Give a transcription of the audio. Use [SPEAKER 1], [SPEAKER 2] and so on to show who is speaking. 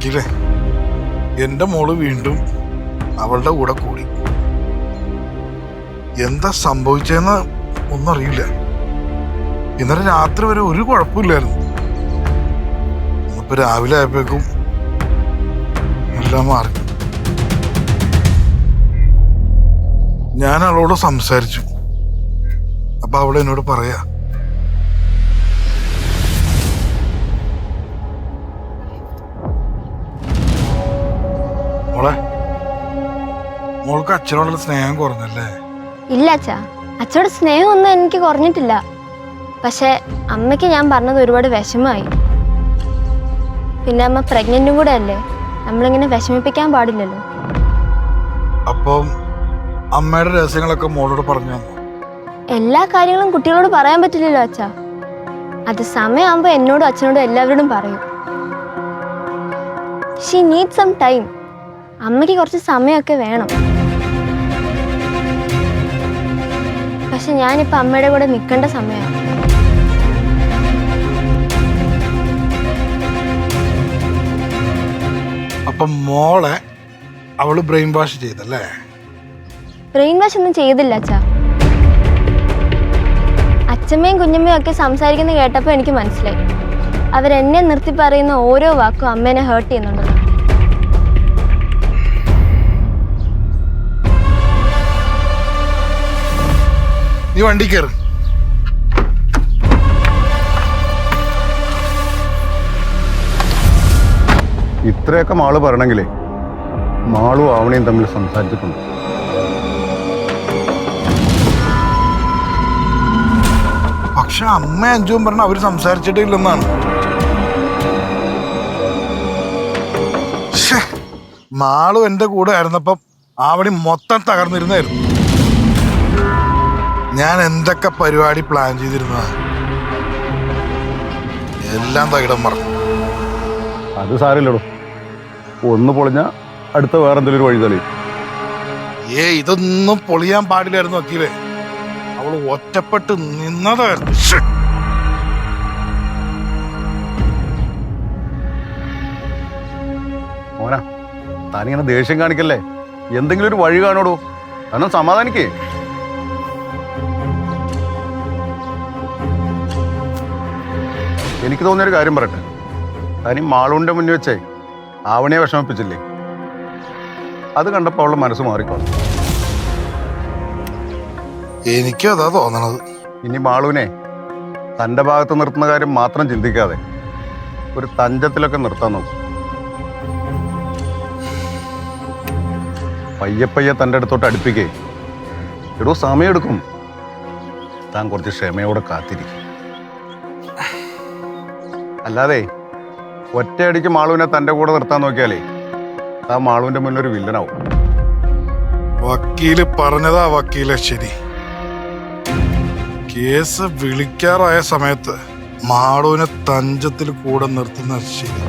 [SPEAKER 1] വക്കീലെ, എന്റെ മോള് വീണ്ടും അവളുടെ കൂടെ കൂടി. എന്താ സംഭവിച്ചെന്ന് ഒന്നും അറിയില്ല. ഇന്നലെ രാത്രി വരെ ഒരു കുഴപ്പമില്ലായിരുന്നു. ഇന്നിപ്പോ രാവിലെ ആയപ്പോഴേക്കും എല്ലാം മാറി. ഞാൻ അവളോട് സംസാരിച്ചു. അപ്പൊ അവൾ എന്നോട് പറയാ, മോളെ, മോൾക്ക് അച്ഛനോടുള്ള സ്നേഹം കുറഞ്ഞല്ലേ?
[SPEAKER 2] ഇല്ല അച്ഛാ, അച്ഛനോട് സ്നേഹമൊന്നും എനിക്ക് കുറഞ്ഞിട്ടില്ല. പക്ഷെ അമ്മയ്ക്ക് ഞാൻ പറഞ്ഞത് ഒരുപാട് വിഷമമായി. പിന്നെ അമ്മ പ്രഗ്നന്റും കൂടെ അല്ലേ, നമ്മളിങ്ങനെ വിഷമിപ്പിക്കാൻ പാടില്ലല്ലോ.
[SPEAKER 1] അപ്പം അമ്മയുടെ രഹസ്യങ്ങളൊക്കെ മോളോട് പറഞ്ഞു തന്നു?
[SPEAKER 2] എല്ലാ കാര്യങ്ങളും കുട്ടികളോട് പറയാൻ പറ്റില്ലല്ലോ അച്ഛാ. അത് സമയമാകുമ്പോ എന്നോടും അച്ഛനോടും എല്ലാവരോടും പറയും. She need some time. അമ്മയ്ക്ക് കുറച്ച് സമയമൊക്കെ വേണം. പക്ഷെ ഞാനിപ്പോൾ അമ്മയുടെ കൂടെ നിൽക്കേണ്ട സമയമാണ്.
[SPEAKER 1] അപ്പം മോളെ അവള് ബ്രെയിൻ വാഷ് ചെയ്തല്ലേ?
[SPEAKER 2] ബ്രെയിൻ വാഷ് ഒന്നും ചെയ്തില്ല അച്ഛാ. അച്ഛമ്മയും കുഞ്ഞമ്മയും ഒക്കെ സംസാരിക്കുന്നത് കേട്ടപ്പോൾ എനിക്ക് മനസ്സിലായി, അവരെന്നെ നിർത്തി പറയുന്ന ഓരോ വാക്കും അമ്മേനെ ഹേർട്ട് ചെയ്യുന്നുണ്ട്.
[SPEAKER 1] നീ വണ്ടി കയറി.
[SPEAKER 3] ഇത്രയൊക്കെ മാള് പറയണമെങ്കിലേ മാളും ആവണയും തമ്മിൽ സംസാരിച്ചിട്ടുണ്ട്.
[SPEAKER 1] പക്ഷെ അമ്മ അഞ്ചും പറഞ്ഞ അവര് സംസാരിച്ചിട്ടേ ഇല്ലെന്നാണ്. മാളും എന്റെ കൂടെ ആയിരുന്നപ്പം ആവണി മൊത്തം തകർന്നിരുന്നായിരുന്നു. ഞാൻ എന്തൊക്കെ പരിപാടി പ്ലാൻ ചെയ്തിരുന്ന എല്ലാം തകിടം മറന്നു.
[SPEAKER 3] അത് സാരില്ലടോ, ഒന്ന് പൊളിഞ്ഞ അടുത്ത വേറെ എന്തെങ്കിലും ഒരു വഴി തെളിയും.
[SPEAKER 1] ഇതൊന്നും പൊളിയാൻ പാടില്ലായിരുന്നു വക്കീലെ. അവള് ഒറ്റപ്പെട്ട് നിന്നതായിരുന്നു.
[SPEAKER 3] മോനാ, താനിങ്ങനെ ദേഷ്യം കാണിക്കല്ലേ, എന്തെങ്കിലും ഒരു വഴി കാണോടോ, കാരണം സമാധാനിക്കേ. എനിക്ക് തോന്നിയൊരു കാര്യം പറയട്ടെ, താനീ മാളുവിൻ്റെ മുന്നിൽ വെച്ചേ ആവണിയെ വിഷമിപ്പിച്ചില്ലേ, അത് കണ്ടപ്പോൾ അവളുടെ മനസ്സ് മാറിക്കോളും.
[SPEAKER 1] എനിക്കും അതാ തോന്നണത്.
[SPEAKER 3] ഇനി മാളുവിനെ തൻ്റെ ഭാഗത്ത് നിർത്തുന്ന കാര്യം മാത്രം ചിന്തിക്കാതെ ഒരു തഞ്ചത്തിലൊക്കെ നിർത്താൻ നോക്കും. പയ്യെ പയ്യെ തൻ്റെ അടുത്തോട്ട് അടുപ്പിക്കേ. എടോ, സമയമെടുക്കും. താൻ കുറച്ച് ക്ഷമയോടെ കാത്തിരിക്കും. അല്ലാതെ ഒറ്റയടിക്ക് മാളുവിനെ തൻ്റെ കൂടെ നിർത്താൻ നോക്കിയാലേ താൻ മാളുവിൻ്റെ മുന്നിൽ ഒരു വില്ലനാവും.
[SPEAKER 1] വക്കീല് പറഞ്ഞതാ വക്കീലെ ശരി. കേസ് വിളിക്കാറായ സമയത്ത് മാളുവിനെ തഞ്ചത്തിൽ കൂടെ നിർത്തുന്ന ശരി.